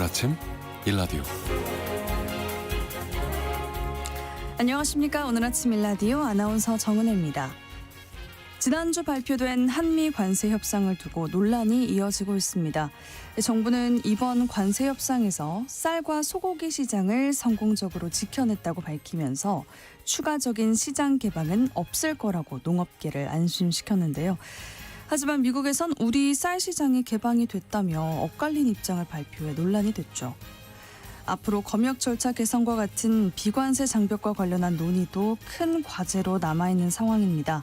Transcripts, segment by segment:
아침 일라디오. 안녕하십니까. 오늘 아침 일라디오 아나운서 정은혜입니다. 지난주 발표된 한미 관세 협상을 두고 논란이 이어지고 있습니다. 정부는 이번 관세 협상에서 쌀과 소고기 시장을 성공적으로 지켜냈다고 밝히면서 추가적인 시장 개방은 없을 거라고 농업계를 안심시켰는데요. 하지만 미국에선 우리 쌀 시장이 개방이 됐다며 엇갈린 입장을 발표해 논란이 됐죠. 앞으로 검역 절차 개선과 같은 비관세 장벽과 관련한 논의도 큰 과제로 남아있는 상황입니다.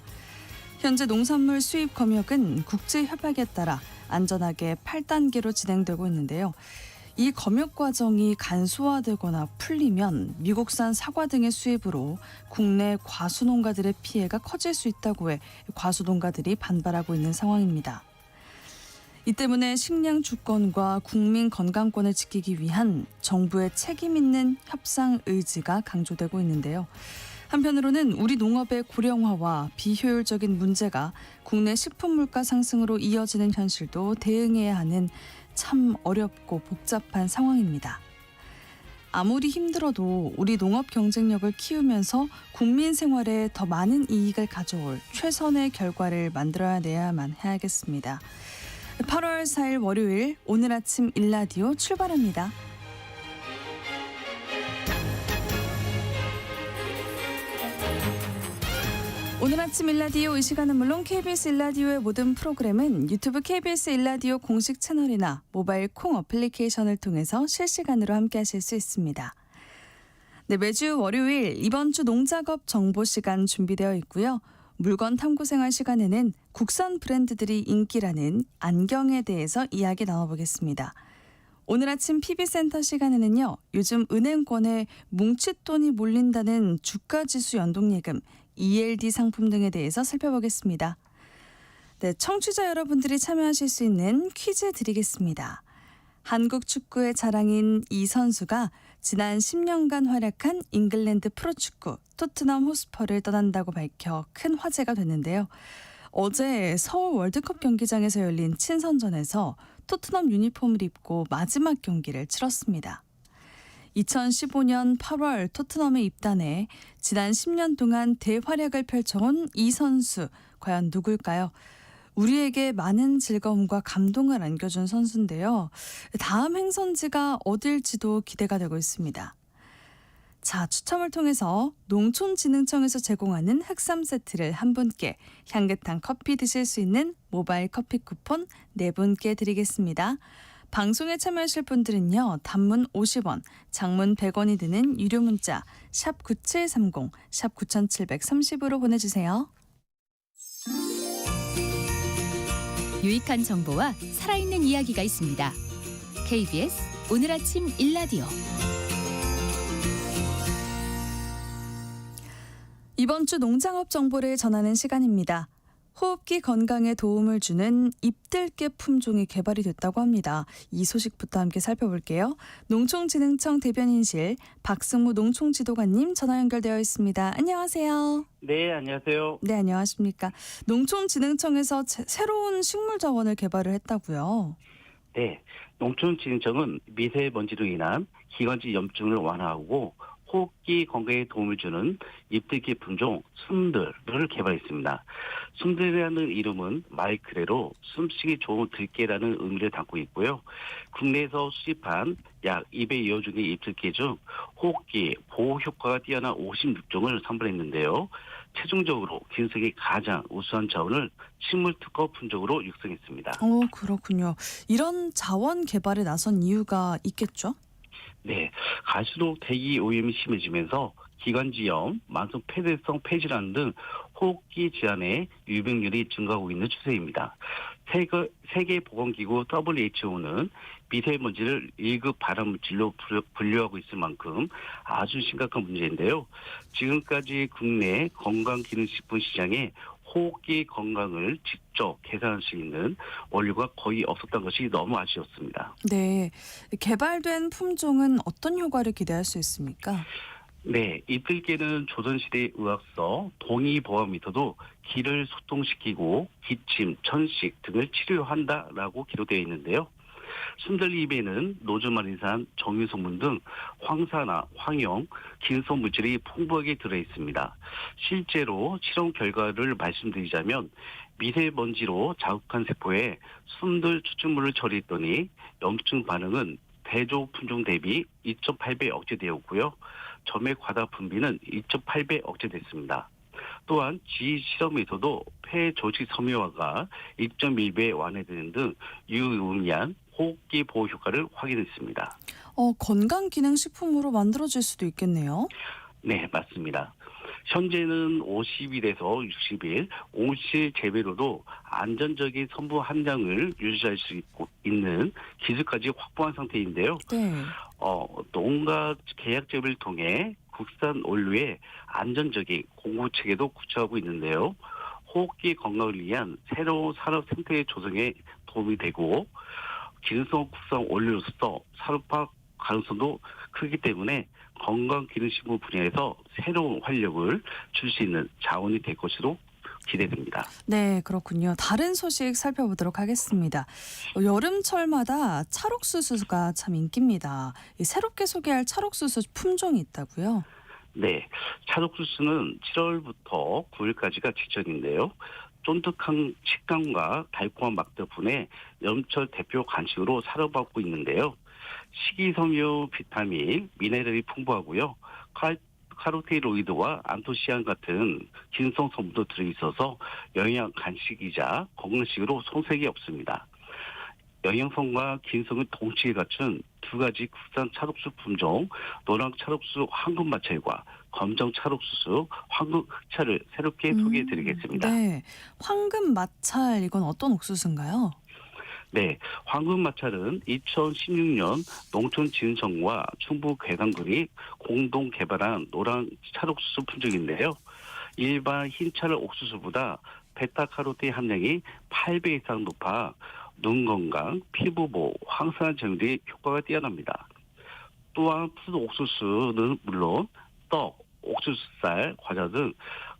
현재 농산물 수입 검역은 국제협약에 따라 안전하게 8단계로 진행되고 있는데요. 이 검역 과정이 간소화되거나 풀리면 미국산 사과 등의 수입으로 국내 과수농가들의 피해가 커질 수 있다고 해 과수농가들이 반발하고 있는 상황입니다. 이 때문에 식량 주권과 국민 건강권을 지키기 위한 정부의 책임 있는 협상 의지가 강조되고 있는데요. 한편으로는 우리 농업의 고령화와 비효율적인 문제가 국내 식품 물가 상승으로 이어지는 현실도 대응해야 하는 참 어렵고 복잡한 상황입니다. 아무리 힘들어도 우리 농업 경쟁력을 키우면서 국민 생활에 더 많은 이익을 가져올 최선의 결과를 만들어내야만 해야겠습니다. 8월 4일 월요일 오늘 아침 일라디오 출발합니다. 오늘 아침 일라디오 이 시간은 물론 KBS 일라디오의 모든 프로그램은 유튜브 KBS 일라디오 공식 채널이나 모바일 콩 어플리케이션을 통해서 실시간으로 함께하실 수 있습니다. 네, 매주 월요일 이번 주 농작업 정보 시간 준비되어 있고요. 물건 탐구 생활 시간에는 국산 브랜드들이 인기라는 안경에 대해서 이야기 나눠보겠습니다. 오늘 아침 PB센터 시간에는요. 요즘 은행권에 뭉칫돈이 몰린다는 주가지수 연동예금, ELD 상품 등에 대해서 살펴보겠습니다. 네, 청취자 여러분들이 참여하실 수 있는 퀴즈 드리겠습니다. 한국 축구의 자랑인 이 선수가 지난 10년간 활약한 잉글랜드 프로축구 토트넘 호스퍼를 떠난다고 밝혀 큰 화제가 됐는데요. 어제 서울 월드컵 경기장에서 열린 친선전에서 토트넘 유니폼을 입고 마지막 경기를 치렀습니다. 2015년 8월 토트넘에 입단해 지난 10년 동안 대활약을 펼쳐온 이 선수, 과연 누굴까요? 우리에게 많은 즐거움과 감동을 안겨준 선수인데요. 다음 행선지가 어딜지도 기대가 되고 있습니다. 자, 추첨을 통해서 농촌진흥청에서 제공하는 흑삼 세트를 한 분께, 향긋한 커피 드실 수 있는 모바일 커피 쿠폰 4분께 드리겠습니다. 방송에 참여하실 분들은요. 단문 50원, 장문 100원이 드는 유료 문자 샵 9730, 샵 9730으로 보내주세요. 유익한 정보와 살아있는 이야기가 있습니다. KBS 오늘 아침 일라디오. 이번 주 농작업 정보를 전하는 시간입니다. 호흡기 건강에 도움을 주는 잎들깨 품종이 개발이 됐다고 합니다. 이 소식부터 함께 살펴볼게요. 농촌진흥청 대변인실 박승무 농촌지도관님 전화 연결되어 있습니다. 안녕하세요. 네, 안녕하세요. 네, 안녕하십니까. 농촌진흥청에서 새로운 식물 자원을 개발을 했다고요. 네, 농촌진흥청은 미세먼지로 인한 기관지 염증을 완화하고 호흡기 건강에 도움을 주는 잎들깨 품종 숨들을 개발했습니다. 숨들이라는 이름은 말 그대로 숨쉬기 좋은 들깨라는 의미를 담고 있고요. 국내에서 수입한 약 200여 종의 잎들깨 중 호흡기 보호 효과가 뛰어난 56종을 선별했는데요. 최종적으로 균색이 가장 우수한 자원을 식물 특허 품종으로 육성했습니다. 그렇군요. 이런 자원 개발에 나선 이유가 있겠죠? 네, 갈수록 대기 오염이 심해지면서 기관지염, 만성 폐쇄성 폐질환 등 호흡기 질환의 유병률이 증가하고 있는 추세입니다. 세계보건기구 WHO는 미세먼지를 1급 발암물질로 분류하고 있을 만큼 아주 심각한 문제인데요. 지금까지 국내 건강기능식품 시장에 호흡기 건강을 직접 계산할 수 있는 원료가 거의 없었던 것이 너무 아쉬웠습니다. 네, 개발된 품종은 어떤 효과를 기대할 수 있습니까? 네, 잎들깨는 조선시대 의학서 동의보암에서도 기를 소통시키고 기침, 천식 등을 치료한다라고 기록되어 있는데요. 순들잎에는 노즈마린산, 정유성분 등 황사나 황형, 기능성 물질이 풍부하게 들어있습니다. 실제로 실험 결과를 말씀드리자면 미세먼지로 자극한 세포에 순들 추출물을 처리했더니 염증 반응은 대조 품종 대비 2.8배 억제되었고요. 점액 과다 분비는 2.8배 억제됐습니다. 또한 지 실험에서도 폐 조직 섬유화가 2.1배 완화되는 등 유의미한 호흡기 보호 효과를 확인했습니다. 건강기능식품으로 만들어질 수도 있겠네요. 네, 맞습니다. 현재는 50일에서 60일 온실 재배로도 안전적인 선부 함량을 유지할 수 있는 기술까지 확보한 상태인데요. 네. 농가 계약 재배를 통해 국산 원료의 안전적인 공급 체계도 구축하고 있는데요. 호흡기 건강을 위한 새로운 산업 생태 조성에 도움이 되고 기능성 국산 원료로서 산업화 가능성도 크기 때문에 건강기능식품 분야에서 새로운 활력을 줄 수 있는 자원이 될 것으로 기대됩니다. 네, 그렇군요. 다른 소식 살펴보도록 하겠습니다. 여름철마다 찰옥수수가 참 인기입니다. 새롭게 소개할 찰옥수수 품종이 있다고요? 네, 찰옥수수는 7월부터 9월까지가 직전인데요. 쫀득한 식감과 달콤한 맛 덕분에 여름철 대표 간식으로 사랑받고 있는데요. 식이섬유, 비타민, 미네랄이 풍부하고요. 카로테이로이드와 안토시안 같은 기능성 성분도 들어있어서 영양 간식이자 건강식으로 손색이 없습니다. 영양성과 기능성을 동시에 갖춘 두 가지 국산 찰옥수수 품종, 노랑 찰옥수수 황금마찰과 검정 찰옥수수 황금 흑찰을 새롭게 소개해드리겠습니다. 네, 황금마찰 이건 어떤 옥수수인가요? 네, 황금마찰은 2016년 농촌진흥청과 충북괴산군이 공동 개발한 노랑 찰옥수수 품종인데요. 일반 흰 찰 옥수수보다 베타카로틴 함량이 8배 이상 높아 눈 건강, 피부 보호, 황산화 정도의 효과가 뛰어납니다. 또한 푸드 옥수수는 물론 떡, 옥수수쌀, 과자 등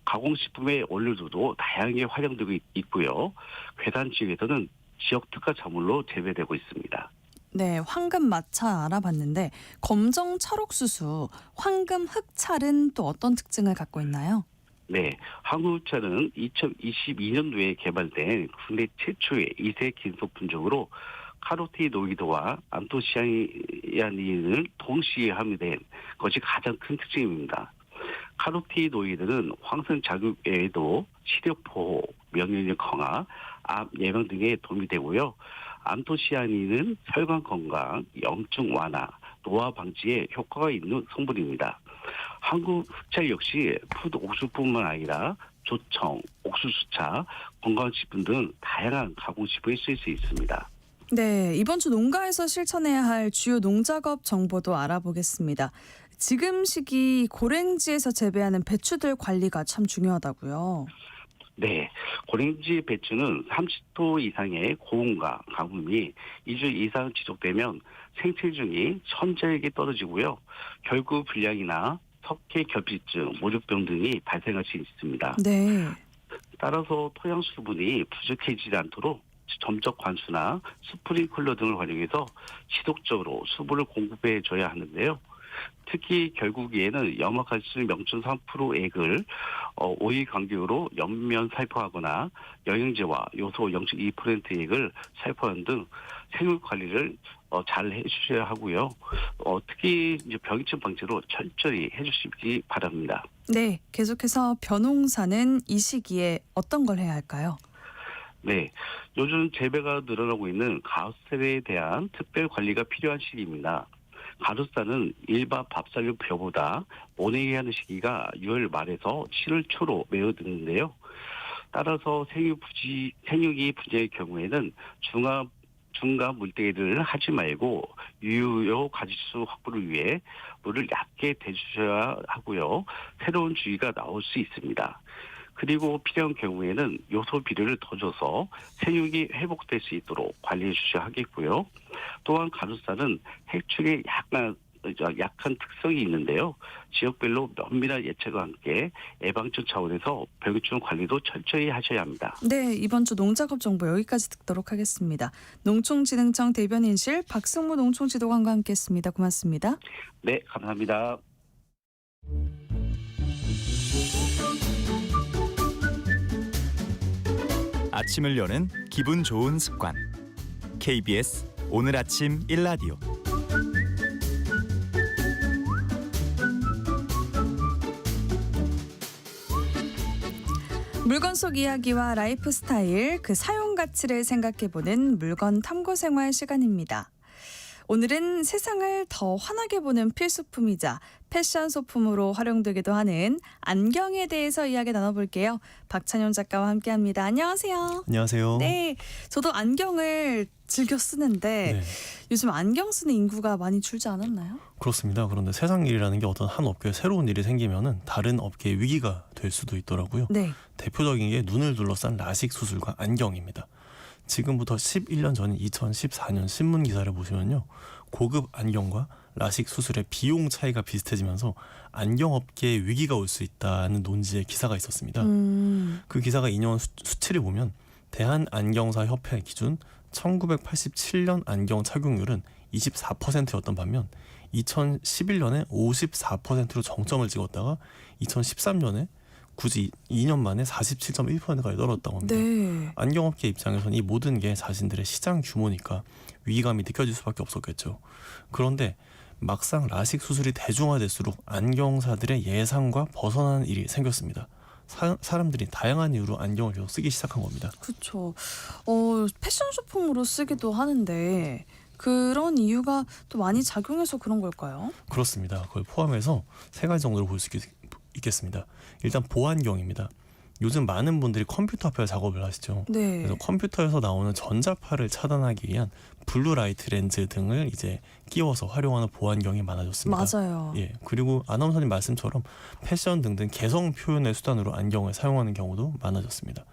가공식품의 원료들도 다양하게 활용되고 있고요. 괴산 지역에서는 지역 특화 작물로 재배되고 있습니다. 네, 황금마찰 알아봤는데 검정 찰옥수수, 황금흑찰은 또 어떤 특징을 갖고 있나요? 네, 한국차는 2022년도에 개발된 국내 최초의 2세 긴속 품종으로 카로티노이드와 안토시아닌을 동시에 함유된 것이 가장 큰 특징입니다. 카로티노이드는 황선 자극 외에도 시력 보호, 면역력 강화, 암 예방 등에 도움이 되고요. 안토시아닌은 혈관 건강, 염증 완화, 노화 방지에 효과가 있는 성분입니다. 한국 흑찰 역시 푸드 옥수수뿐만 아니라 조청, 옥수수차, 건강식품 등 다양한 가공식품에 쓰일 수 있습니다. 네, 이번 주 농가에서 실천해야 할 주요 농작업 정보도 알아보겠습니다. 지금 시기 고랭지에서 재배하는 배추들 관리가 참 중요하다고요. 네, 고랭지 배추는 30도 이상의 고온과 가뭄이 2주 이상 지속되면 생체중이 천재에게 떨어지고요. 결구 불량이나 석회 결핍증, 모죽병 등이 발생할 수 있습니다. 네. 따라서 토양 수분이 부족해지지 않도록 점적 관수나 스프링클러 등을 활용해서 지속적으로 수분을 공급해 줘야 하는데요. 특히 결국에는 염화칼슘 0.3%액을 5일 간격으로 옆면 살포하거나 영양제와 요소 0.2%액을 살포하는 등 생육 관리를 잘 해주셔야 하고요. 특히 이제 병해충 방지로 철저히 해주시기 바랍니다. 네, 계속해서 벼농사는 이 시기에 어떤 걸 해야 할까요? 네, 요즘 재배가 늘어나고 있는 가을에 대한 특별 관리가 필요한 시기입니다. 가루사는 일반 밥살류 벼보다 모내게 하는 시기가 6월 말에서 7월 초로 매우 늦는데요. 따라서 생육이 부재의 경우에는 중간 물대기를 하지 말고 유효 가지수 확보를 위해 물을 얕게 대주셔야 하고요. 새로운 주기가 나올 수 있습니다. 그리고 필요한 경우에는 요소 비료를 더 줘서 생육이 회복될 수 있도록 관리해 주셔야 하겠고요. 또한 가루사는 해충에 약간 약한 특성이 있는데요. 지역별로 면밀한 예측과 함께 예방적 차원에서 병해충 관리도 철저히 하셔야 합니다. 네, 이번 주 농작업 정보 여기까지 듣도록 하겠습니다. 농촌진흥청 대변인실 박승무 농촌지도관과 함께했습니다. 고맙습니다. 네, 감사합니다. 아침을 여는 기분 좋은 습관. KBS 오늘 아침 일라디오. 물건 속 이야기와 라이프 스타일, 그 사용 가치를 생각해보는 물건 탐구 생활 시간입니다. 오늘은 세상을 더 환하게 보는 필수품이자 패션 소품으로 활용되기도 하는 안경에 대해서 이야기 나눠볼게요. 박찬용 작가와 함께합니다. 안녕하세요. 안녕하세요. 네, 저도 안경을 즐겨 쓰는데 네, 요즘 안경 쓰는 인구가 많이 줄지 않았나요? 그렇습니다. 그런데 세상 일이라는 게 어떤 한 업계에 새로운 일이 생기면은 다른 업계의 위기가 될 수도 있더라고요. 네. 대표적인 게 눈을 둘러싼 라식 수술과 안경입니다. 지금부터 11년 전인 2014년 신문 기사를 보시면요, 고급 안경과 라식 수술의 비용 차이가 비슷해지면서 안경업계에 위기가 올 수 있다는 논지의 기사가 있었습니다. 그 기사가 인용한 수치를 보면 대한안경사협회 기준 1987년 안경 착용률은 24%였던 반면 2011년에 54%로 정점을 찍었다가 2013년에 굳이 2년 만에 47.1%까지 떨어졌다고 합니다. 네. 안경업계 입장에서는 이 모든 게 자신들의 시장 규모니까 위기감이 느껴질 수밖에 없었겠죠. 그런데 막상 라식 수술이 대중화될수록 안경사들의 예상과 벗어나는 일이 생겼습니다. 사람들이 다양한 이유로 안경을 계속 쓰기 시작한 겁니다. 그렇죠. 패션 소품으로 쓰기도 하는데 그런 이유가 또 많이 작용해서 그런 걸까요? 그렇습니다. 그걸 포함해서 세 가지 정도로 볼 수 있겠습니다. 일단 보안경입니다. 요즘 많은 분들이 컴퓨터 앞에서 작업을 하시죠. 네. 그래서 컴퓨터에서 나오는 전자파를 차단하기 위한 블루라이트 렌즈 등을 이제 끼워서 활용하는 보안경이 많아졌습니다. 맞아요. 예, 그리고 아나운서님 말씀처럼 패션 등등 개성 표현의 수단으로 안경을 사용하는 경우도 많아졌습니다.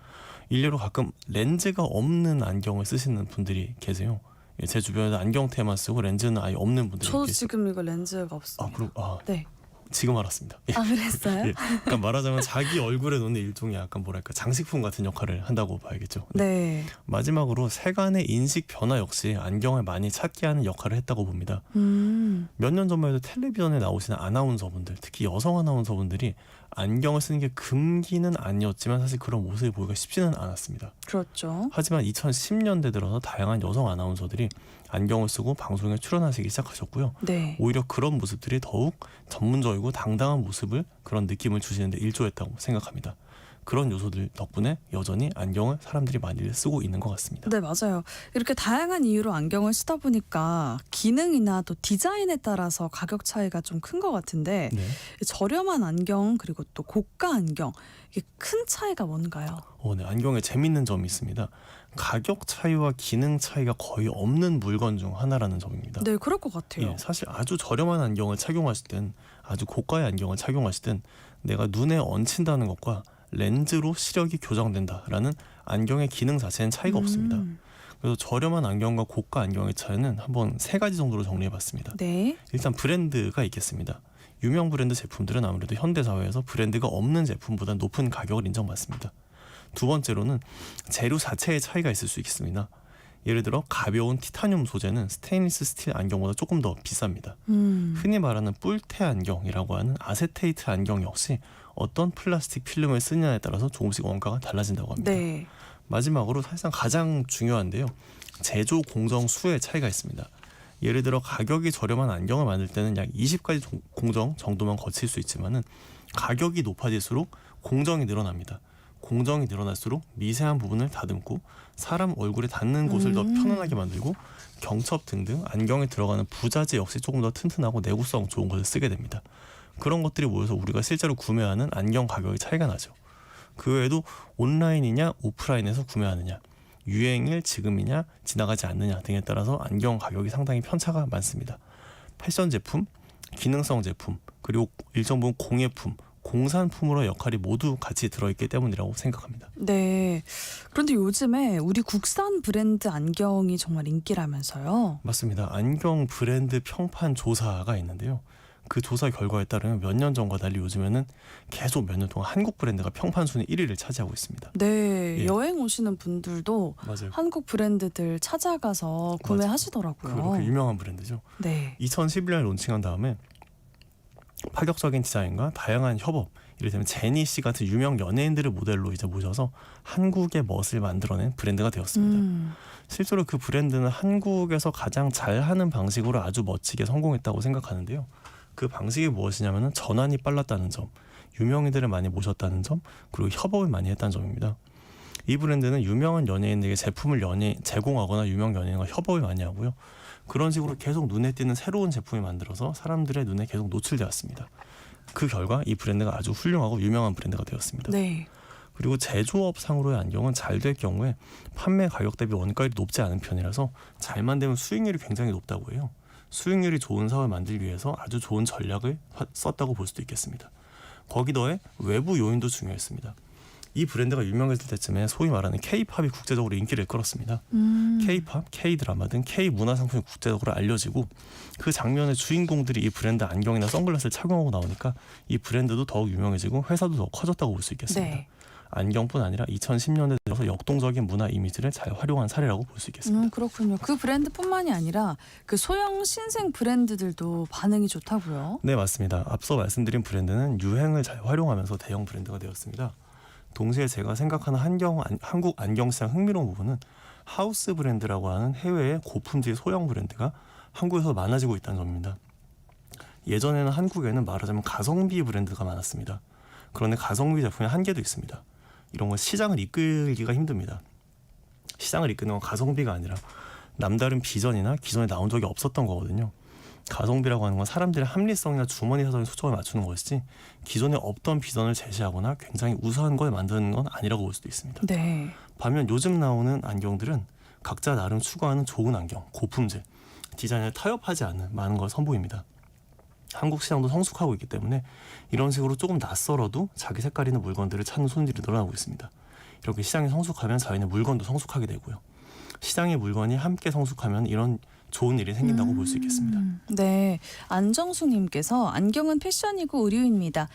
일례로 가끔 렌즈가 없는 안경을 쓰시는 분들이 계세요. 예, 제 주변에도 안경테만 쓰고 렌즈는 아예 없는 분들이 저도 계세요. 지금 이거 렌즈가 없습니다. 네, 지금 알았습니다. 예. 아, 그랬어요? 예, 그러니까 말하자면 자기 얼굴에 놓는 일종의 약간 뭐랄까 장식품 같은 역할을 한다고 봐야겠죠. 네. 마지막으로 세간의 인식 변화 역시 안경을 많이 찾게 하는 역할을 했다고 봅니다. 몇 년 전만 해도 텔레비전에 나오시는 아나운서분들, 특히 여성 아나운서분들이 안경을 쓰는 게 금기는 아니었지만 사실 그런 모습을 보기가 쉽지는 않았습니다. 그렇죠. 하지만 2010년대 들어서 다양한 여성 아나운서들이 안경을 쓰고 방송에 출연하시기 시작하셨고요. 네. 오히려 그런 모습들이 더욱 전문적이고 당당한 모습을, 그런 느낌을 주시는데 일조했다고 생각합니다. 그런 요소들 덕분에 여전히 안경을 사람들이 많이 쓰고 있는 것 같습니다. 네, 맞아요. 이렇게 다양한 이유로 안경을 쓰다 보니까 기능이나 또 디자인에 따라서 가격 차이가 좀 큰 것 같은데 네. 저렴한 안경 그리고 또 고가 안경, 이게 큰 차이가 뭔가요? 네, 안경에 재밌는 점이 있습니다. 가격 차이와 기능 차이가 거의 없는 물건 중 하나라는 점입니다. 네, 그럴 것 같아요. 예, 사실 아주 저렴한 안경을 착용하시든 아주 고가의 안경을 착용하시든 내가 눈에 얹힌다는 것과 렌즈로 시력이 교정된다라는 안경의 기능 자체는 차이가 없습니다. 그래서 저렴한 안경과 고가 안경의 차이는 한번 세 가지 정도로 정리해봤습니다. 네. 일단 브랜드가 있겠습니다. 유명 브랜드 제품들은 아무래도 현대사회에서 브랜드가 없는 제품보다 높은 가격을 인정받습니다. 두 번째로는 재료 자체의 차이가 있을 수 있습니다. 예를 들어 가벼운 티타늄 소재는 스테인리스 스틸 안경보다 조금 더 비쌉니다. 흔히 말하는 뿔테 안경이라고 하는 아세테이트 안경 역시 어떤 플라스틱 필름을 쓰느냐에 따라서 조금씩 원가가 달라진다고 합니다. 네. 마지막으로 사실상 가장 중요한데요, 제조 공정 수의 차이가 있습니다. 예를 들어 가격이 저렴한 안경을 만들 때는 약 20가지 공정 정도만 거칠 수 있지만은 가격이 높아질수록 공정이 늘어납니다. 공정이 늘어날수록 미세한 부분을 다듬고 사람 얼굴에 닿는 곳을 더 편안하게 만들고 경첩 등등 안경에 들어가는 부자재 역시 조금 더 튼튼하고 내구성 좋은 것을 쓰게 됩니다. 그런 것들이 모여서 우리가 실제로 구매하는 안경 가격이 차이가 나죠. 그 외에도 온라인이냐 오프라인에서 구매하느냐, 유행일 지금이냐 지나가지 않느냐 등에 따라서 안경 가격이 상당히 편차가 많습니다. 패션 제품, 기능성 제품, 그리고 일정 부분 공예품, 공산품으로의 역할이 모두 같이 들어있기 때문이라고 생각합니다. 네. 그런데 요즘에 우리 국산 브랜드 안경이 정말 인기라면서요. 맞습니다. 안경 브랜드 평판 조사가 있는데요. 그 조사 결과에 따르면 몇 년 전과 달리 요즘에는 계속 몇 년 동안 한국 브랜드가 평판 순위 1위를 차지하고 있습니다. 네. 예. 여행 오시는 분들도 맞아요. 한국 브랜드들 찾아가서 구매하시더라고요. 그렇게 유명한 브랜드죠. 네. 2011년에 론칭한 다음에 파격적인 디자인과 다양한 협업, 이를테면 제니 씨 같은 유명 연예인들을 모델로 이제 모셔서 한국의 멋을 만들어낸 브랜드가 되었습니다. 실제로 그 브랜드는 한국에서 가장 잘하는 방식으로 아주 멋지게 성공했다고 생각하는데요. 그 방식이 무엇이냐면은 전환이 빨랐다는 점, 유명인들을 많이 모셨다는 점, 그리고 협업을 많이 했다는 점입니다. 이 브랜드는 유명한 연예인에게 제품을 제공하거나 유명 연예인과 협업을 많이 하고요. 그런 식으로 계속 눈에 띄는 새로운 제품을 만들어서 사람들의 눈에 계속 노출되었습니다. 그 결과 이 브랜드가 아주 훌륭하고 유명한 브랜드가 되었습니다. 네. 그리고 제조업상으로의 안경은 잘 될 경우에 판매 가격 대비 원가율이 높지 않은 편이라서 잘만 되면 수익률이 굉장히 높다고 해요. 수익률이 좋은 사업을 만들기 위해서 아주 좋은 전략을 썼다고 볼 수도 있겠습니다. 거기 더해 외부 요인도 중요했습니다. 이 브랜드가 유명해질 때쯤에 소위 말하는 K-팝이 국제적으로 인기를 끌었습니다. K-팝, K-드라마 등 K-문화 상품이 국제적으로 알려지고 그 장면의 주인공들이 이 브랜드 안경이나 선글라스를 착용하고 나오니까 이 브랜드도 더욱 유명해지고 회사도 더 커졌다고 볼 수 있겠습니다. 네. 안경뿐 아니라 2010년대 들어서 역동적인 문화 이미지를 잘 활용한 사례라고 볼 수 있겠습니다. 그렇군요. 그 브랜드뿐만이 아니라 그 소형 신생 브랜드들도 반응이 좋다고요. 네, 맞습니다. 앞서 말씀드린 브랜드는 유행을 잘 활용하면서 대형 브랜드가 되었습니다. 동시에 제가 생각하는 한국 안경 시장 흥미로운 부분은 하우스 브랜드라고 하는 해외의 고품질 소형 브랜드가 한국에서 많아지고 있다는 점입니다. 예전에는 한국에는 말하자면 가성비 브랜드가 많았습니다. 그런데 가성비 제품의 한계도 있습니다. 이런 건 시장을 이끌기가 힘듭니다. 시장을 이끄는 건 가성비가 아니라 남다른 비전이나 기존에 나온 적이 없었던 거거든요. 가성비라고 하는 건 사람들의 합리성이나 주머니 사정에 초점을 맞추는 것이지 기존에 없던 비전을 제시하거나 굉장히 우수한 걸 만드는 건 아니라고 볼 수도 있습니다. 네. 반면 요즘 나오는 안경들은 각자 나름 추구하는 좋은 안경, 고품질, 디자인을 타협하지 않는 많은 걸 선보입니다. 한국 시장도 성숙하고 있기 때문에 이런 식으로 조금 낯설어도 자기 색깔 있는 물건들을 찾는 손님들이 늘어나고 있습니다. 이렇게 시장이 성숙하면 자기네 물건도 성숙하게 되고요. 시장의 물건이 함께 성숙하면 이런 좋은 일이 생긴다고 볼 수 있겠습니다. 네. 안정수님께서 안경은 패션이고 의류입니다.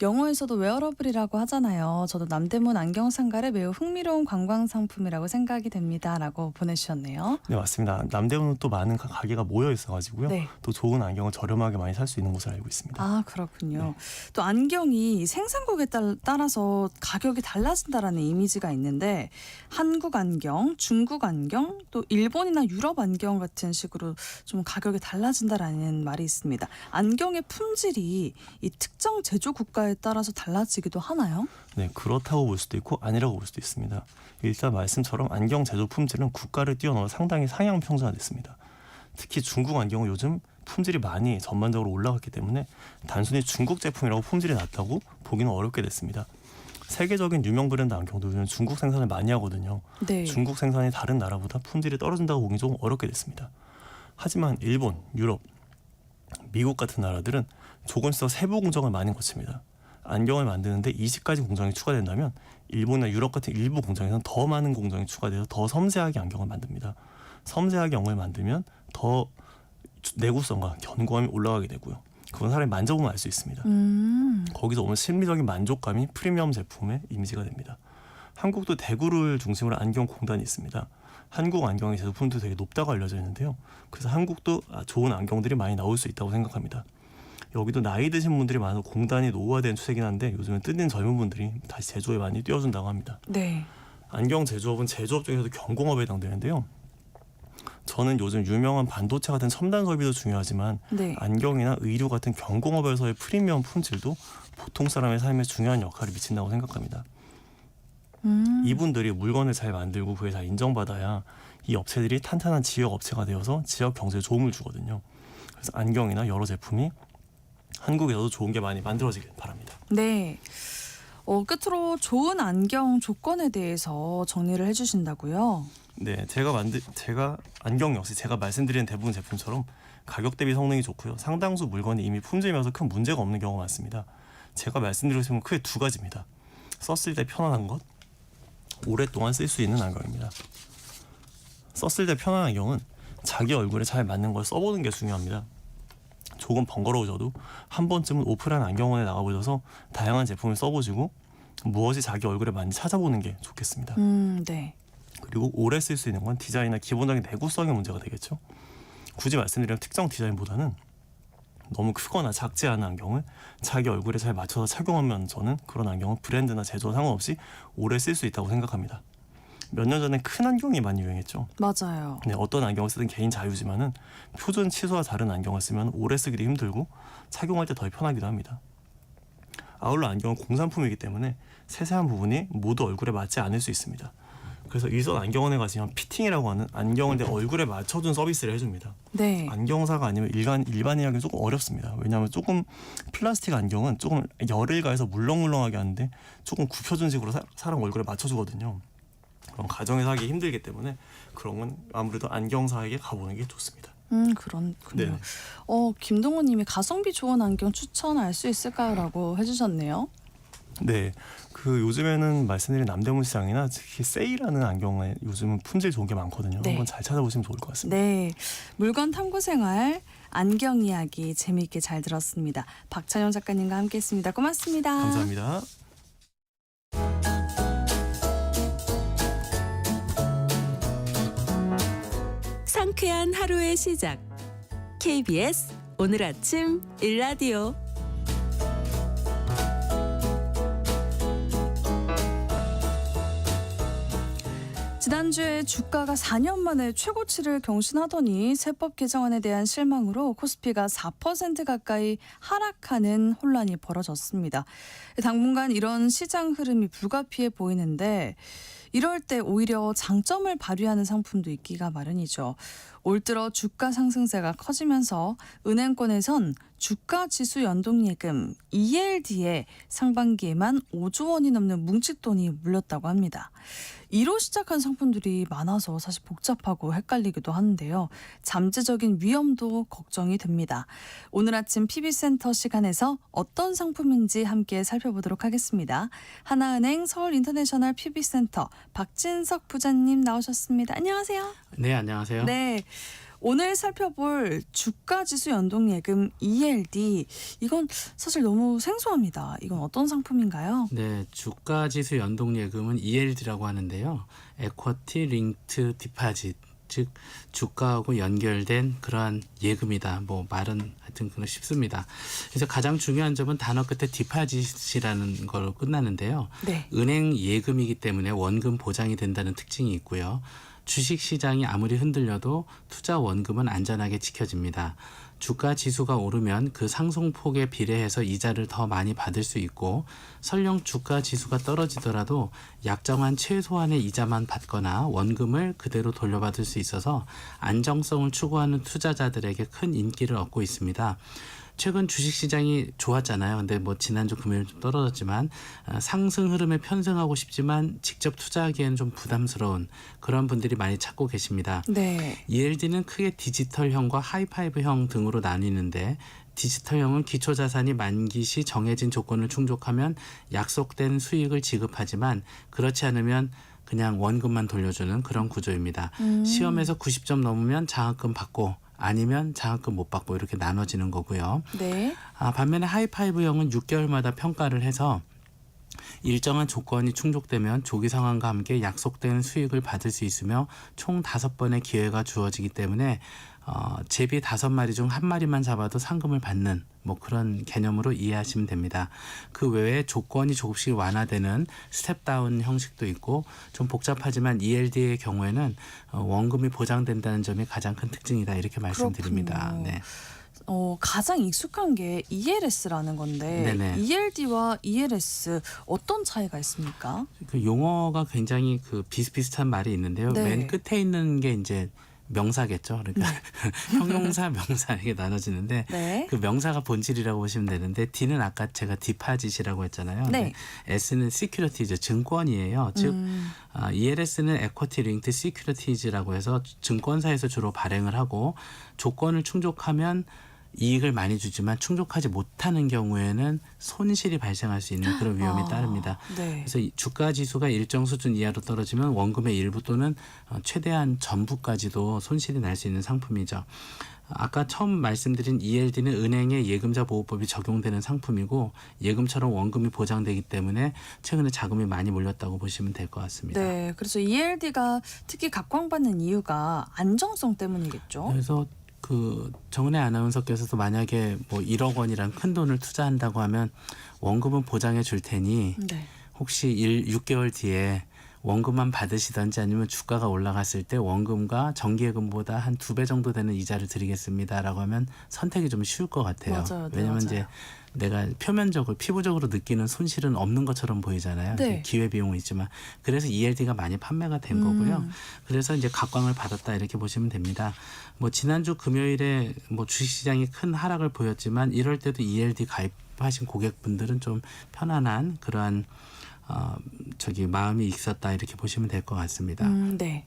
영어에서도 웨어러블이라고 하잖아요. 저도 남대문 안경상가를 매우 흥미로운 관광 상품이라고 생각이 됩니다라고 보내주셨네요. 네, 맞습니다. 남대문은 또 많은 가게가 모여 있어가지고요. 네. 또 좋은 안경을 저렴하게 많이 살 수 있는 곳을 알고 있습니다. 아, 그렇군요. 또 안경이 생산국에 따라서 가격이 달라진다라는 이미지가 있는데 한국 안경, 중국 안경, 또 일본이나 유럽 안경 같은 식으로 좀 가격이 달라진다라는 말이 있습니다. 안경의 품질이 이 특정 제조 국가에 따라서 달라지기도 하나요? 네, 그렇다고 볼 수도 있고 아니라고 볼 수도 있습니다. 일단 말씀처럼 안경 제조 품질은 국가를 뛰어넘어 상당히 상향 평준화됐습니다. 특히 중국 안경은 요즘 품질이 많이 전반적으로 올라갔기 때문에 단순히 중국 제품이라고 품질이 낮다고 보기는 어렵게 됐습니다. 세계적인 유명 브랜드 안경도 요즘 중국 생산을 많이 하거든요. 네. 중국 생산이 다른 나라보다 품질이 떨어진다고 보기 조금 어렵게 됐습니다. 하지만 일본, 유럽, 미국 같은 나라들은 조금씩 더 세부 공정을 많이 거칩니다. 안경을 만드는데 20가지 공정이 추가된다면 일본이나 유럽 같은 일부 공정에서는 더 많은 공정이 추가돼서 더 섬세하게 안경을 만듭니다. 섬세하게 안경을 만들면 더 내구성과 견고함이 올라가게 되고요. 그건 사람이 만져보면 알 수 있습니다. 거기서 오는 심리적인 만족감이 프리미엄 제품의 이미지가 됩니다. 한국도 대구를 중심으로 안경 공단이 있습니다. 한국 안경의 제조품도 되게 높다고 알려져 있는데요. 그래서 한국도 좋은 안경들이 많이 나올 수 있다고 생각합니다. 여기도 나이 드신 분들이 많아서 공단이 노후화된 추세긴 한데 요즘은 뜨는 젊은 분들이 다시 제조에 많이 뛰어준다고 합니다. 네. 안경 제조업은 제조업 중에서도 경공업에 해당되는데요. 저는 요즘 유명한 반도체 같은 첨단 설비도 중요하지만 네. 안경이나 의류 같은 경공업에서의 프리미엄 품질도 보통 사람의 삶에 중요한 역할을 미친다고 생각합니다. 이분들이 물건을 잘 만들고 그게 잘 인정받아야 이 업체들이 탄탄한 지역 업체가 되어서 지역 경제에 도움을 주거든요. 그래서 안경이나 여러 제품이 한국에서도 좋은 게 많이 만들어지길 바랍니다. 네. 끝으로 좋은 안경 조건에 대해서 정리를 해주신다고요? 네, 제가 안경 역시 제가 말씀드린 대부분 제품처럼 가격 대비 성능이 좋고요. 상당수 물건이 이미 품질면서 큰 문제가 없는 경우가 많습니다. 제가 말씀드리고 싶은 건 크게 두 가지입니다. 썼을 때 편안한 것, 오랫동안 쓸 수 있는 안경입니다. 썼을 때 편안한 안경은 자기 얼굴에 잘 맞는 걸 써보는 게 중요합니다. 조금 번거로워져도 한 번쯤은 오프라인 안경원에 나가보셔서 다양한 제품을 써보시고 무엇이 자기 얼굴에 맞는지 찾아보는 게 좋겠습니다. 네. 그리고 오래 쓸 수 있는 건 디자인이나 기본적인 내구성의 문제가 되겠죠. 굳이 말씀드리면 특정 디자인보다는 너무 크거나 작지 않은 안경을 자기 얼굴에 잘 맞춰서 착용하면 저는 그런 안경은 브랜드나 제조와 상관없이 오래 쓸 수 있다고 생각합니다. 몇 년 전에 큰 안경이 많이 유행했죠. 맞아요. 네, 어떤 안경을 쓰든 개인 자유지만은 표준 치수와 다른 안경을 쓰면 오래 쓰기도 힘들고 착용할 때 더 편하기도 합니다. 아울러 안경은 공산품이기 때문에 세세한 부분이 모두 얼굴에 맞지 않을 수 있습니다. 그래서 일선 안경원에 가시면 피팅이라고 하는 안경을 내 얼굴에 맞춰준 서비스를 해줍니다. 네. 안경사가 아니면 일반인이 하기는 조금 어렵습니다. 왜냐하면 조금 플라스틱 안경은 조금 열을 가해서 물렁물렁하게 하는데 조금 굽혀준 식으로 사람 얼굴에 맞춰주거든요. 그럼 가정에서 하기 힘들기 때문에 그런 건 아무래도 안경사에게 가보는 게 좋습니다. 그렇군요. 네네. 김동호님이 가성비 좋은 안경 추천할 수 있을까요?라고 해주셨네요. 네, 그 요즘에는 말씀드린 남대문 시장이나 특히 세일하는 안경에 요즘은 품질 좋은 게 많거든요. 네. 한번 잘 찾아보시면 좋을 것 같습니다. 네, 물건 탐구 생활 안경 이야기 재미있게 잘 들었습니다. 박찬용 작가님과 함께했습니다. 고맙습니다. 감사합니다. 상쾌한 하루의 시작. KBS 오늘 아침 일라디오. 지난주에 주가가 4년 만에 최고치를 경신하더니 세법 개정안에 대한 실망으로 코스피가 4% 가까이 하락하는 혼란이 벌어졌습니다. 당분간 이런 시장 흐름이 불가피해 보이는데 이럴 때 오히려 장점을 발휘하는 상품도 있기가 마련이죠. 올 들어 주가 상승세가 커지면서 은행권에선 주가지수 연동예금 ELD에 상반기에만 5조 원이 넘는 뭉칫돈이 물렸다고 합니다. 2로 시작한 상품들이 많아서 사실 복잡하고 헷갈리기도 하는데요. 잠재적인 위험도 걱정이 됩니다. 오늘 아침 PB센터 시간에서 어떤 상품인지 함께 살펴보도록 하겠습니다. 하나은행 서울인터내셔널 PB센터 박진석 부장님 나오셨습니다. 안녕하세요. 네, 안녕하세요. 네. 오늘 살펴볼 주가지수 연동예금 ELD 이건 사실 너무 생소합니다. 이건 어떤 상품인가요? 네, 주가지수 연동예금은 ELD라고 하는데요. Equity Linked Deposit, 즉 주가하고 연결된 그러한 예금이다. 뭐 말은 하여튼 그건 쉽습니다. 그래서 가장 중요한 점은 단어 끝에 디파짓이라는 걸로 끝나는데요. 네. 은행 예금이기 때문에 원금 보장이 된다는 특징이 있고요. 주식시장이 아무리 흔들려도 투자 원금은 안전하게 지켜집니다. 주가 지수가 오르면 그 상승폭에 비례해서 이자를 더 많이 받을 수 있고 설령 주가 지수가 떨어지더라도 약정한 최소한의 이자만 받거나 원금을 그대로 돌려받을 수 있어서 안정성을 추구하는 투자자들에게 큰 인기를 얻고 있습니다. 최근 주식시장이 좋았잖아요. 근데 뭐 지난주 금요일 좀 떨어졌지만 상승 흐름에 편승하고 싶지만 직접 투자하기에는 좀 부담스러운 그런 분들이 많이 찾고 계십니다. 네. ELD는 크게 디지털형과 하이파이브형 등으로 나뉘는데 디지털형은 기초자산이 만기 시 정해진 조건을 충족하면 약속된 수익을 지급하지만 그렇지 않으면 그냥 원금만 돌려주는 그런 구조입니다. 시험에서 90점 넘으면 장학금 받고 아니면 장학금 못 받고 이렇게 나눠지는 거고요. 네. 반면에 하이파이브형은 6개월마다 평가를 해서 일정한 조건이 충족되면 조기 상환과 함께 약속된 수익을 받을 수 있으며 총 5번의 기회가 주어지기 때문에 제비 5마리 중 1마리만 잡아도 상금을 받는 뭐 그런 개념으로 이해하시면 됩니다. 그 외에 조건이 조금씩 완화되는 스텝다운 형식도 있고 좀 복잡하지만 ELD의 경우에는 원금이 보장된다는 점이 가장 큰 특징이다 이렇게 말씀드립니다. 그렇군요. 네. 가장 익숙한 게 ELS라는 건데 네네. ELD와 ELS 어떤 차이가 있습니까? 그 용어가 굉장히 그 비슷비슷한 말이 있는데요. 네. 맨 끝에 있는 게 이제 명사겠죠. 그러니까 형용사, 명사 이게 나눠지는데 네. 그 명사가 본질이라고 보시면 되는데 D는 아까 제가 디파짓이라고 했잖아요. 네. S는 시큐리티즈, 증권이에요. 즉 ELS는 Equity Linked Securities라고 해서 증권사에서 주로 발행을 하고 조건을 충족하면 이익을 많이 주지만 충족하지 못하는 경우에는 손실이 발생할 수 있는 그런 위험이 따릅니다. 네. 그래서 이 주가 지수가 일정 수준 이하로 떨어지면 원금의 일부 또는 최대한 전부까지도 손실이 날 수 있는 상품이죠. 아까 처음 말씀드린 ELD는 은행의 예금자 보호법이 적용되는 상품이고 예금처럼 원금이 보장되기 때문에 최근에 자금이 많이 몰렸다고 보시면 될 것 같습니다. 네. 그래서 ELD가 특히 각광받는 이유가 안정성 때문이겠죠. 그래서 그 정은혜 아나운서께서도 만약에 뭐 1억 원이란 큰 돈을 투자한다고 하면 원금은 보장해 줄 테니 네. 혹시 6개월 뒤에 원금만 받으시던지 아니면 주가가 올라갔을 때 원금과 정기예금보다 한 2배 정도 되는 이자를 드리겠습니다라고 하면 선택이 좀 쉬울 것 같아요. 맞아요. 네, 왜냐하면 맞아요. 이제 내가 표면적으로 피부적으로 느끼는 손실은 없는 것처럼 보이잖아요. 네. 기회비용은 있지만 그래서 ELD가 많이 판매가 된 거고요. 그래서 이제 각광을 받았다 이렇게 보시면 됩니다. 뭐 지난주 금요일에 뭐 주식시장이 큰 하락을 보였지만 이럴 때도 ELD 가입하신 고객분들은 좀 편안한 그러한 마음이 있었다 이렇게 보시면 될 것 같습니다. 네.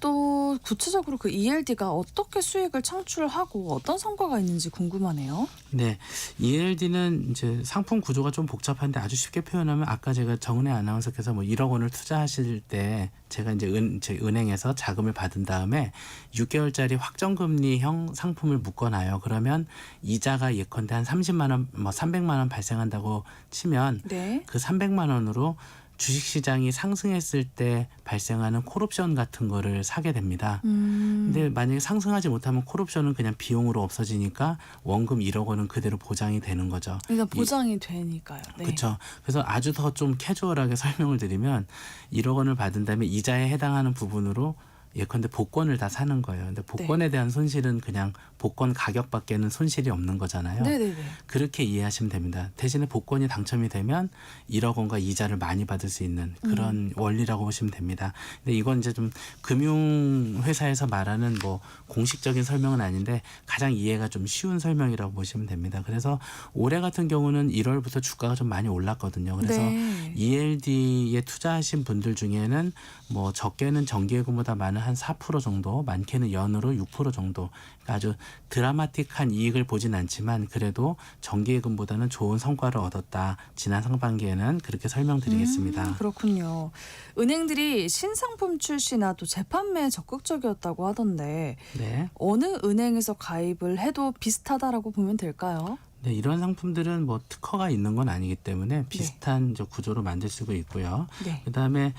또 구체적으로 그 ELD가 어떻게 수익을 창출하고 어떤 성과가 있는지 궁금하네요. 네, ELD는 이제 상품 구조가 좀 복잡한데 아주 쉽게 표현하면 아까 제가 정은혜 아나운서께서 뭐 1억 원을 투자하실 때 제가 이제 은행에서 자금을 받은 다음에 6개월짜리 확정금리형 상품을 묶어놔요. 그러면 이자가 예컨대 한 30만 원, 뭐 300만 원 발생한다고 치면 네. 그 300만 원으로 주식시장이 상승했을 때 발생하는 콜옵션 같은 거를 사게 됩니다. 근데 만약에 상승하지 못하면 콜옵션은 그냥 비용으로 없어지니까 원금 1억 원은 그대로 보장이 되는 거죠. 그러니까 보장이 되니까요. 네. 그렇죠. 그래서 아주 더 좀 캐주얼하게 설명을 드리면 1억 원을 받은 다음에 이자에 해당하는 부분으로 예컨대 복권을 다 사는 거예요. 근데 복권에 대한 손실은 그냥 복권 가격밖에는 손실이 없는 거잖아요. 네네네. 그렇게 이해하시면 됩니다. 대신에 복권이 당첨이 되면 1억 원과 이자를 많이 받을 수 있는 그런 원리라고 보시면 됩니다. 근데 이건 이제 좀 금융회사에서 말하는 뭐 공식적인 설명은 아닌데 가장 이해가 좀 쉬운 설명이라고 보시면 됩니다. 그래서 올해 같은 경우는 1월부터 주가가 좀 많이 올랐거든요. 그래서 네. ELD에 투자하신 분들 중에는 뭐 적게는 정기예금보다 많은 한 4% 정도, 많게는 연으로 6% 정도. 그러니까 아주 드라마틱한 이익을 보진 않지만 그래도 정기예금보다는 좋은 성과를 얻었다. 지난 상반기에는 그렇게 설명드리겠습니다. 그렇군요. 은행들이 신상품 출시나 또 재판매에 적극적이었다고 하던데 네. 어느 은행에서 가입을 해도 비슷하다라고 보면 될까요? 네, 이런 상품들은 뭐 특허가 있는 건 아니기 때문에 비슷한 이제 구조로 만들 수가 있고요. 네. 그다음에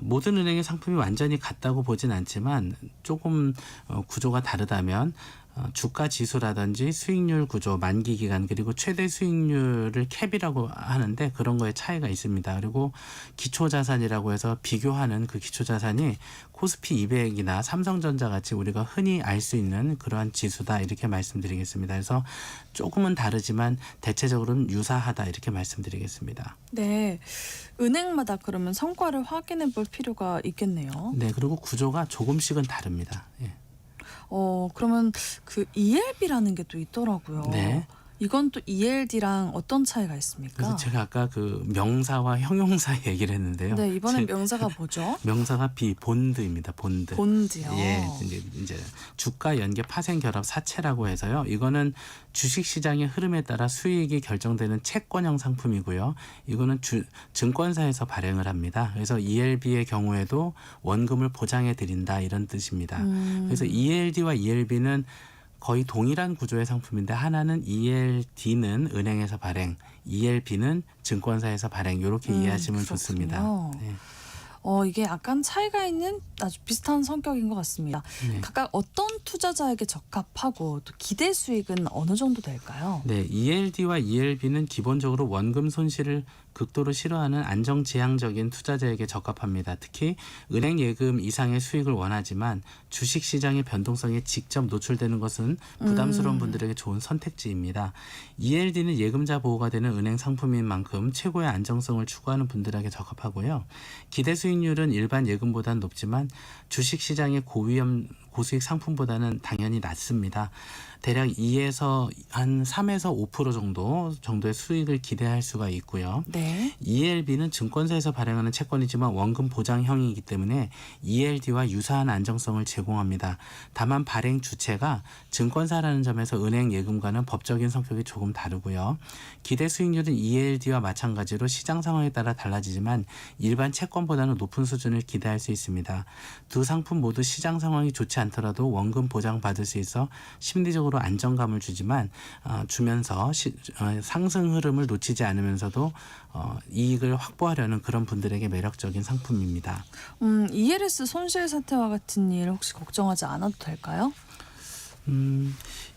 모든 은행의 상품이 완전히 같다고 보진 않지만 조금 구조가 다르다면 주가 지수라든지 수익률 구조, 만기 기간 그리고 최대 수익률을 캡이라고 하는데 그런 거에 차이가 있습니다. 그리고 기초 자산이라고 해서 비교하는 그 기초 자산이 코스피 200이나 삼성전자 같이 우리가 흔히 알 수 있는 그러한 지수다 이렇게 말씀드리겠습니다. 그래서 조금은 다르지만 대체적으로는 유사하다 이렇게 말씀드리겠습니다. 네. 은행마다 그러면 성과를 확인해 볼 필요가 있겠네요. 네, 그리고 구조가 조금씩은 다릅니다. 예. 그러면 그 ELB라는 게 또 있더라고요. 네. 이건 또 ELD랑 어떤 차이가 있습니까? 그래서 제가 아까 그 명사와 형용사 얘기를 했는데요. 네, 이번엔 명사가 뭐죠? 명사가 본드입니다. 본드. 본드요. 예, 이제 주가 연계 파생 결합 사채라고 해서요. 이거는 주식 시장의 흐름에 따라 수익이 결정되는 채권형 상품이고요. 이거는 증권사에서 발행을 합니다. 그래서 ELB의 경우에도 원금을 보장해 드린다 이런 뜻입니다. 그래서 ELD와 ELB는 거의 동일한 구조의 상품인데 하나는 ELD는 은행에서 발행, ELB는 증권사에서 발행 이렇게 이해하시면 그렇군요. 좋습니다. 네. 이게 약간 차이가 있는 아주 비슷한 성격인 것 같습니다. 네. 각각 어떤 투자자에게 적합하고 또 기대 수익은 어느 정도 될까요? 네, ELD와 ELB는 기본적으로 원금 손실을 극도로 싫어하는 안정지향적인 투자자에게 적합합니다. 특히 은행 예금 이상의 수익을 원하지만 주식시장의 변동성에 직접 노출되는 것은 부담스러운 분들에게 좋은 선택지입니다. ELD는 예금자 보호가 되는 은행 상품인 만큼 최고의 안정성을 추구하는 분들에게 적합하고요. 기대 수익률은 일반 예금보다는 높지만 주식시장의 고수익 상품보다는 당연히 낮습니다. 대략 2에서 한 3에서 5% 정도의 수익을 기대할 수가 있고요. 네. ELB는 증권사에서 발행하는 채권이지만 원금 보장형이기 때문에 ELD와 유사한 안정성을 제공합니다. 다만 발행 주체가 증권사라는 점에서 은행 예금과는 법적인 성격이 조금 다르고요. 기대 수익률은 ELD와 마찬가지로 시장 상황에 따라 달라지지만 일반 채권보다는 높은 수준을 기대할 수 있습니다. 두 상품 모두 시장 상황이 좋지 않더라도 원금 보장받을 수 있어 심리적으로 안정감을 주면서 상승 흐름을 놓치지 않으면서도 이익을 확보하려는 그런 분들에게 매력적인 상품입니다. ELS 손실 사태와 같은 일 혹시 걱정하지 않아도 될까요?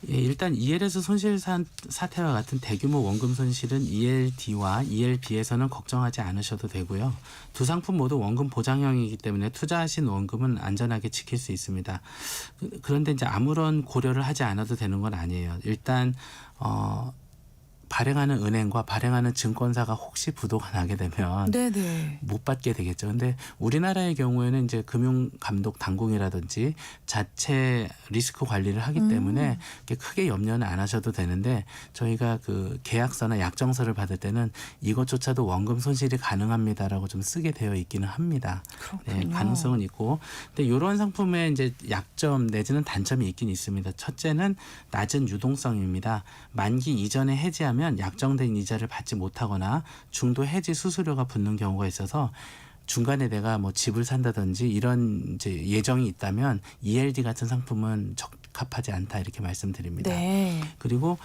예, 일단 ELS 손실 사태와 같은 대규모 원금 손실은 ELD와 ELB에서는 걱정하지 않으셔도 되고요. 두 상품 모두 원금 보장형이기 때문에 투자하신 원금은 안전하게 지킬 수 있습니다. 그런데 이제 아무런 고려를 하지 않아도 되는 건 아니에요. 일단 발행하는 은행과 발행하는 증권사가 혹시 부도가 나게 되면 네네. 못 받게 되겠죠. 근데 우리나라의 경우에는 이제 금융감독 당국이라든지 자체 리스크 관리를 하기 때문에 크게 염려는 안 하셔도 되는데 저희가 그 계약서나 약정서를 받을 때는 이것조차도 원금 손실이 가능합니다라고 좀 쓰게 되어 있기는 합니다. 그렇군요. 네, 가능성은 있고. 근데 이런 상품에 이제 약점 내지는 단점이 있긴 있습니다. 첫째는 낮은 유동성입니다. 만기 이전에 해지하면 약정된 이자를 받지 못하거나 중도 해지 수수료가 붙는 경우가 있어서 중간에 내가 뭐 집을 산다든지 이런 이제 예정이 있다면 ELD 같은 상품은 적합하지 않다 이렇게 말씀드립니다. 네. 그리고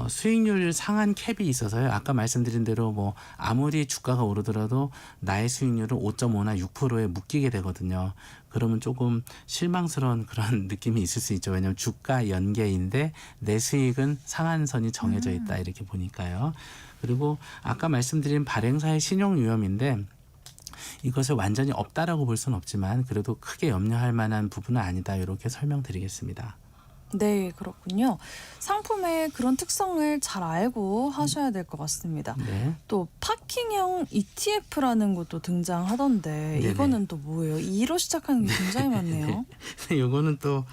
수익률 상한 캡이 있어서요. 아까 말씀드린 대로 뭐 아무리 주가가 오르더라도 나의 수익률은 5.5나 6%에 묶이게 되거든요. 그러면 조금 실망스러운 그런 느낌이 있을 수 있죠. 왜냐하면 주가 연계인데 내 수익은 상한선이 정해져 있다 이렇게 보니까요. 그리고 아까 말씀드린 발행사의 신용 위험인데 이것을 완전히 없다라고 볼 수는 없지만 그래도 크게 염려할 만한 부분은 아니다 이렇게 설명드리겠습니다. 네, 그렇군요. 상품의 그런 특성을 잘 알고 하셔야 될 것 같습니다. 네. 또 파킹형 ETF라는 것도 등장하던데 네네. 이거는 또 뭐예요? E로 시작하는 게 굉장히 많네요. 요거는 또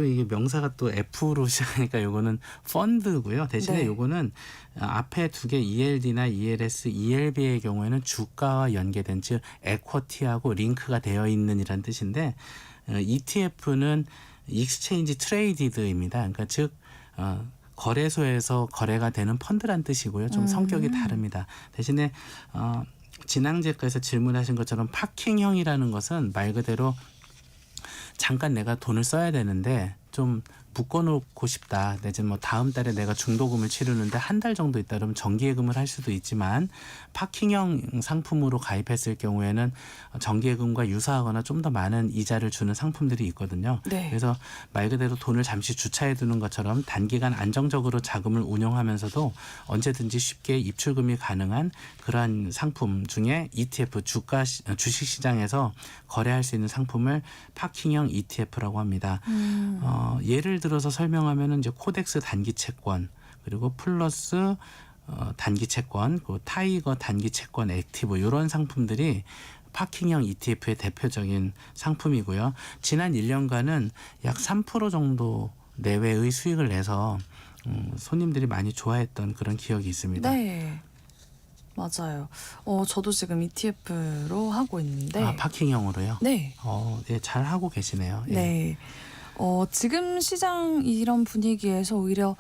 이게 명사가 또 F로 시작하니까 요거는 펀드고요. 대신에 네. 요거는 앞에 두 개 ELD나 ELS, ELB의 경우에는 주가와 연계된 즉 에쿼티하고 링크가 되어 있는이란 뜻인데 ETF는 익스체인지 트레이디드입니다. 그러니까 즉 거래소에서 거래가 되는 펀드란 뜻이고요. 좀 성격이 다릅니다. 대신에 진앙제과에서 질문하신 것처럼 파킹형이라는 것은 말 그대로 잠깐 내가 돈을 써야 되는데 좀 묶어놓고 싶다. 내지는 뭐 다음 달에 내가 중도금을 치르는데 한 달 정도 있다 그러면 정기예금을 할 수도 있지만 파킹형 상품으로 가입했을 경우에는 정기예금과 유사하거나 좀 더 많은 이자를 주는 상품들이 있거든요. 네. 그래서 말 그대로 돈을 잠시 주차해 두는 것처럼 단기간 안정적으로 자금을 운용하면서도 언제든지 쉽게 입출금이 가능한 그러한 상품 중에 ETF 주식시장에서 거래할 수 있는 상품을 파킹형 ETF라고 합니다. 예를 들어서 설명하면은 이제 코덱스 단기 채권 그리고 플러스 단기 채권, 그 타이거 단기 채권 액티브 이런 상품들이 파킹형 ETF의 대표적인 상품이고요. 지난 1년간은 약 3% 정도 내외의 수익을 내서 손님들이 많이 좋아했던 그런 기억이 있습니다. 네. 맞아요. 저도 지금 ETF로 하고 있는데. 파킹형으로요? 네. 네, 잘 하고 계시네요. 예. 네. 지금 시장 이런 분위기에서 오히려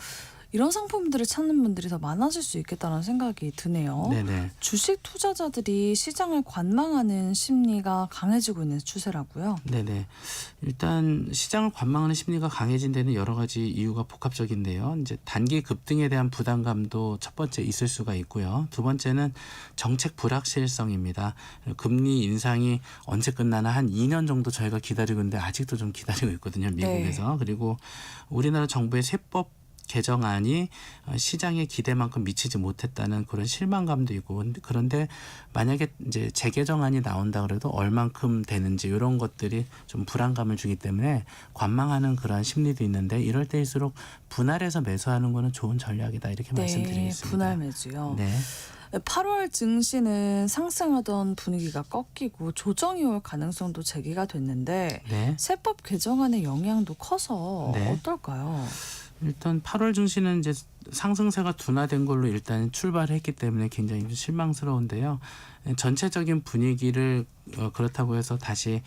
이런 상품들을 찾는 분들이 더 많아질 수 있겠다는 생각이 드네요. 네네. 주식 투자자들이 시장을 관망하는 심리가 강해지고 있는 추세라고요. 네네. 일단 시장을 관망하는 심리가 강해진 데는 여러 가지 이유가 복합적인데요. 이제 단기 급등에 대한 부담감도 첫 번째 있을 수가 있고요. 두 번째는 정책 불확실성입니다. 금리 인상이 언제 끝나나 한 2년 정도 저희가 기다리고 있는데 아직도 좀 기다리고 있거든요. 미국에서. 네. 그리고 우리나라 정부의 세법 개정안이 시장의 기대만큼 미치지 못했다는 그런 실망감도 있고 그런데 만약에 이제 재개정안이 나온다 그래도 얼만큼 되는지 이런 것들이 좀 불안감을 주기 때문에 관망하는 그러한 심리도 있는데 이럴 때일수록 분할해서 매수하는 거는 좋은 전략이다 이렇게 말씀드리겠습니다. 분할 매수요. 네. 8월 증시는 상승하던 분위기가 꺾이고 조정이 올 가능성도 제기가 됐는데 네. 세법 개정안의 영향도 커서 네. 어떨까요? 일단 8월 증시는 이제 상승세가 둔화된 걸로 일단 출발했기 때문에 굉장히 좀 실망스러운데요. 전체적인 분위기를 그렇다고 해서 다시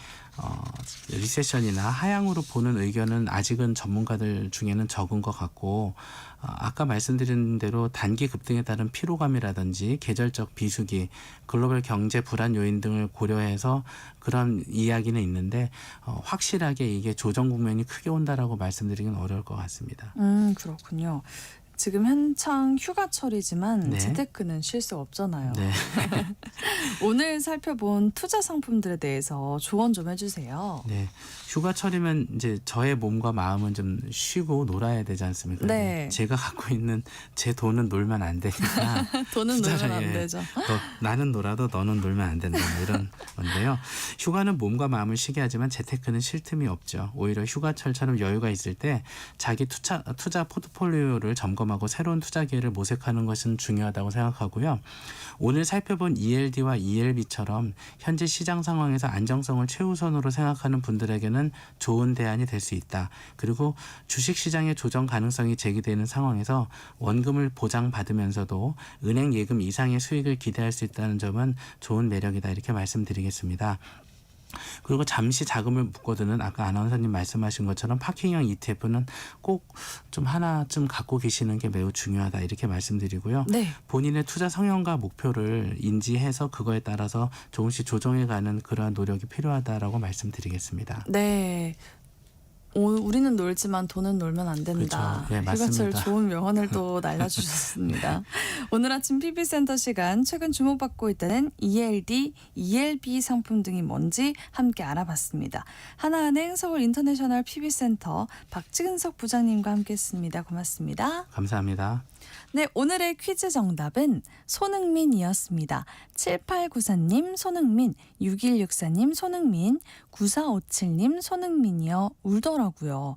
리세션이나 하향으로 보는 의견은 아직은 전문가들 중에는 적은 것 같고 아까 말씀드린 대로 단기 급등에 따른 피로감이라든지 계절적 비수기, 글로벌 경제 불안 요인 등을 고려해서 그런 이야기는 있는데 확실하게 이게 조정 국면이 크게 온다라고 말씀드리긴 어려울 것 같습니다. 그렇군요. 지금 한창 휴가철이지만 네. 재테크는 쉴 수 없잖아요. 네. 오늘 살펴본 투자 상품들에 대해서 조언 좀 해주세요. 네. 휴가철이면 이제 저의 몸과 마음은 좀 쉬고 놀아야 되지 않습니까? 네. 제가 갖고 있는 제 돈은 놀면 안 되니까. 돈은 투자를 놀면 안 예. 되죠. 나는 놀아도 너는 놀면 안 된다. 뭐 이런 건데요. 휴가는 몸과 마음을 쉬게 하지만 재테크는 쉴 틈이 없죠. 오히려 휴가철처럼 여유가 있을 때 자기 투자 포트폴리오를 점검하고 새로운 투자 기회를 모색하는 것은 중요하다고 생각하고요. 오늘 살펴본 ELD와 ELB처럼 현재 시장 상황에서 안정성을 최우선으로 생각하는 분들에게는 좋은 대안이 될 수 있다. 그리고 주식시장의 조정 가능성이 제기되는 상황에서 원금을 보장받으면서도 은행 예금 이상의 수익을 기대할 수 있다는 점은 좋은 매력이다. 이렇게 말씀드리겠습니다. 그리고 잠시 자금을 묶어두는 아까 아나운서님 말씀하신 것처럼 파킹형 ETF는 꼭 좀 하나쯤 갖고 계시는 게 매우 중요하다. 이렇게 말씀드리고요. 네. 본인의 투자 성향과 목표를 인지해서 그거에 따라서 조금씩 조정해가는 그러한 노력이 필요하다라고 말씀드리겠습니다. 네. 우리는 놀지만 돈은 놀면 안 된다. 그렇죠. 네, 휴가철 맞습니다. 좋은 명언을 또 날려주셨습니다. 오늘 아침 PB센터 시간 최근 주목받고 있다는 ELD, ELB 상품 등이 뭔지 함께 알아봤습니다. 하나은행 서울인터내셔널 PB센터 박진석 부장님과 함께했습니다. 고맙습니다. 감사합니다. 네, 오늘의 퀴즈 정답은 손흥민이었습니다. 7894님 손흥민, 6164님 손흥민, 9457님 손흥민이요. 울더라고요.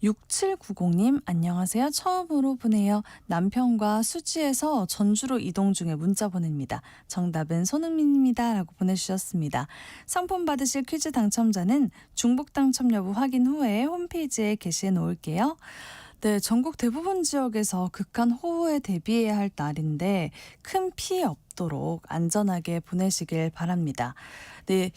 6790님 안녕하세요. 처음으로 보내요. 남편과 수지에서 전주로 이동 중에 문자 보냅니다. 정답은 손흥민입니다. 라고 보내주셨습니다. 상품 받으실 퀴즈 당첨자는 중복 당첨 여부 확인 후에 홈페이지에 게시해 놓을게요. 네, 전국 대부분 지역에서 극한 호우에 대비해야 할 날인데 큰 피해 없도록 안전하게 보내시길 바랍니다. 네,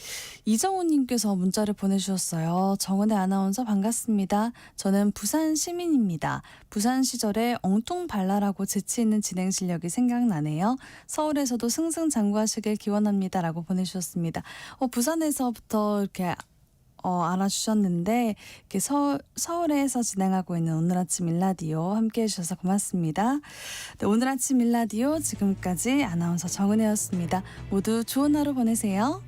이정우님께서 문자를 보내주셨어요. 정은혜 아나운서 반갑습니다. 저는 부산 시민입니다. 부산 시절에 엉뚱발랄하고 재치 있는 진행 실력이 생각나네요. 서울에서도 승승장구하시길 기원합니다. 라고 보내주셨습니다. 부산에서부터 이렇게 알아주셨는데 이렇게 서울에서 진행하고 있는 오늘 아침 일라디오 함께해 주셔서 고맙습니다. 네, 오늘 아침 일라디오 지금까지 아나운서 정은혜였습니다. 모두 좋은 하루 보내세요.